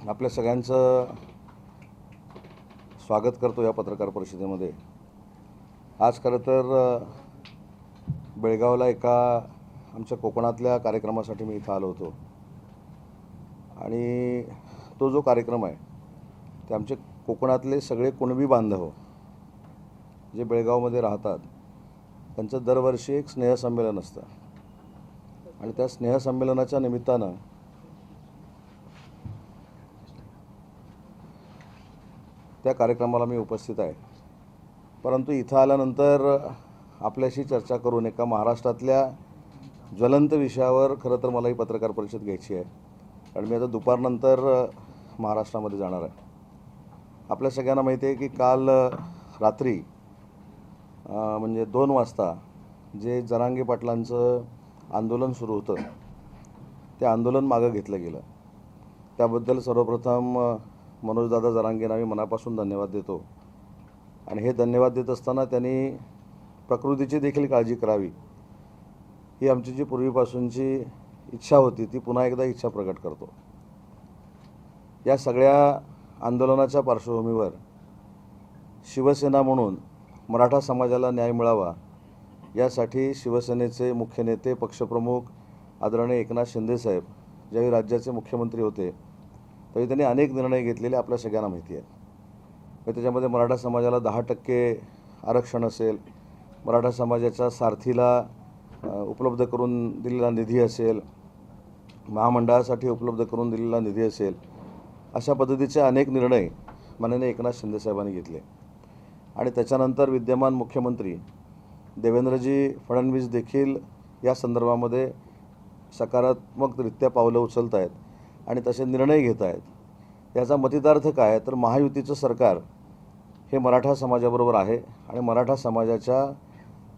आपल्या सगळ्यांचं स्वागत करतो या पत्रकार परिषदेमध्ये। आज खरं तर बेळगावला एका आमच्या कोकणातल्या कार्यक्रमासाठी मी इथं आलो होतो आणि तो जो कार्यक्रम आहे ते आमचे कोकणातले सगळे कुणबी बांधव जे बेळगावमध्ये राहतात त्यांचं दरवर्षी एक स्नेहसंमेलन असतं आणि त्या स्नेहसंमेलनाच्या निमित्तानं त्या कार्यक्रमाला मी उपस्थित आहे। परंतु इथं आल्यानंतर आपल्याशी चर्चा करून एका महाराष्ट्रातल्या ज्वलंत विषयावर खरं तर मला ही पत्रकार परिषद घ्यायची आहे, कारण मी आता दुपारनंतर महाराष्ट्रामध्ये जाणार आहे। आपल्या सगळ्यांना माहिती आहे की काल रात्री म्हणजे 2 वाजता जे जरांगे पाटलांचं आंदोलन सुरू होतं ते आंदोलन मागं घेतलं गेलं। त्याबद्दल सर्वप्रथम मनोजदादा जरांगेंना मी मनापासून धन्यवाद देतो आणि हे धन्यवाद देत असताना त्यांनी प्रकृतीची देखील काळजी करावी ही आमची जी पूर्वीपासूनची इच्छा होती ती पुन्हा एकदा इच्छा प्रकट करतो। या सगळ्या आंदोलनाच्या पार्श्वभूमीवर शिवसेना म्हणून मराठा समाजाला न्याय मिळावा यासाठी शिवसेनेचे मुख्य नेते पक्षप्रमुख आदरणीय एकनाथ शिंदे साहेब ज्यावेळी राज्याचे मुख्यमंत्री होते त्यावेळी त्यांनी अनेक निर्णय घेतलेले आपल्या सगळ्यांना माहिती आहे। त्याच्यामध्ये मराठा समाजाला 10% आरक्षण असेल, मराठा समाजाच्या सारथीला उपलब्ध करून दिलेला निधी असेल, महामंडळासाठी उपलब्ध करून दिलेला निधी असेल, अशा पद्धतीचे अनेक निर्णय माननीय एकनाथ शिंदे साहेबांनी घेतले आणि त्याच्यानंतर विद्यमान मुख्यमंत्री देवेंद्रजी फडणवीस देखील या संदर्भामध्ये सकारात्मकरित्या पावलं उचलत आहेत आणि तसे निर्णय घेत आहेत। याचा मतितार्थ काय तर महायुतीचं सरकार हे मराठा समाजाबरोबर आहे आणि मराठा समाजाच्या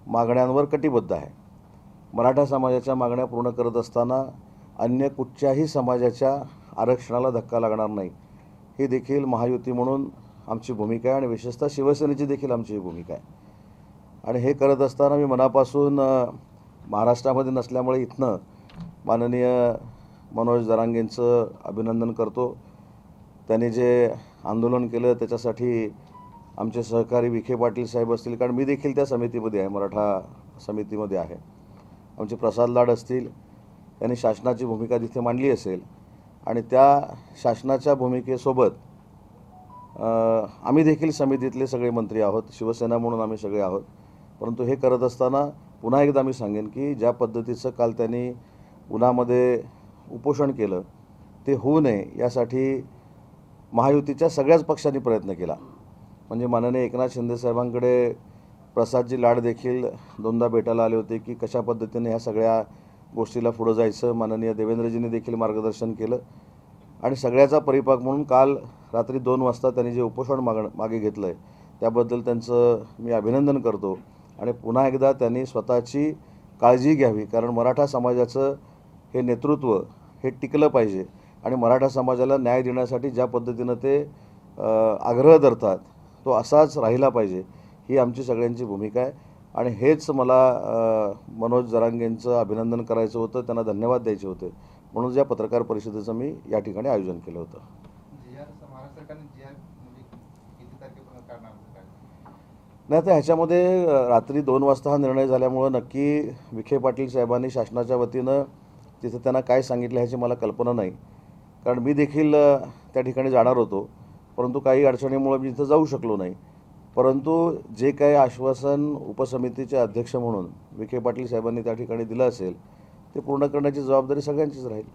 मागण्यांवर कटिबद्ध आहे। मराठा समाजाच्या मागण्या पूर्ण करत असताना अन्य कुठच्याही समाजाच्या आरक्षणाला धक्का लागणार नाही ही देखील महायुती म्हणून आमची भूमिका आहे आणि विशेषतः शिवसेनेची देखील आमची ही भूमिका आहे। आणि हे करत असताना मी मनापासून महाराष्ट्रामध्ये नसल्यामुळे इथनं माननीय मनोज जरांगेंचं अभिनंदन करतो। त्यांनी जे आंदोलन केलं त्याच्यासाठी आमचे सहकारी विखे पाटील साहेब असतील, कारण मी देखील त्या समितीमध्ये आहे, मराठा समितीमध्ये आहे, आमचे प्रसाद लाड असतील, त्यांनी शासनाची भूमिका तिथे मांडली असेल आणि त्या शासनाच्या भूमिकेसोबत आम्ही देखील समितीतले सगळे मंत्री आहोत, शिवसेना म्हणून आम्ही सगळे आहोत। परंतु हे करत असताना पुन्हा एकदा मी सांगेन की ज्या पद्धतीचं काल त्यांनी उन्हामध्ये उपोषण केलं ते होऊ नये यासाठी महायुतीच्या सगळ्याच पक्षांनी प्रयत्न केला। म्हणजे माननीय एकनाथ शिंदे साहेबांकडे प्रसादजी लाड देखील 2दा भेटायला आले होते की कशा पद्धतीने ह्या सगळ्या गोष्टीला पुढं जायचं। माननीय देवेंद्रजींनी देखील मार्गदर्शन केलं आणि सगळ्याचा परिपाक म्हणून काल रात्री 2 वाजता त्यांनी जे उपोषण मागे घेतलं आहे त्याबद्दल त्यांचं मी अभिनंदन करतो आणि पुन्हा एकदा त्यांनी स्वतःची काळजी घ्यावी, कारण मराठा समाजाचं हे नेतृत्व हे टिकलं पाहिजे आणि मराठा समाजाला न्याय देण्यासाठी ज्या पद्धतीनं ते आग्रह धरतात तो असाच राहिला पाहिजे ही आमची सगळ्यांची भूमिका आहे। आणि हेच मला मनोज जरांगेंचं अभिनंदन करायचं होतं, त्यांना धन्यवाद द्यायचे होते, म्हणून या पत्रकार परिषदेचं मी या ठिकाणी आयोजन केलं होतं। नाही तर ह्याच्यामध्ये रात्री 2 वाजता हा निर्णय झाल्यामुळं नक्की विखे पाटील साहेबांनी शासनाच्या वतीनं तिथं त्यांना काय सांगितलं ह्याची मला कल्पना नाही, कारण मी देखील त्या ठिकाणी जाणार होतो परंतु काही अडचणीमुळे मी तिथं जाऊ शकलो नाही। परंतु जे काही आश्वासन उपसमितीचे अध्यक्ष म्हणून विखे पाटील साहेबांनी त्या ठिकाणी दिलं असेल ते पूर्ण करण्याची जबाबदारी सगळ्यांचीच राहील।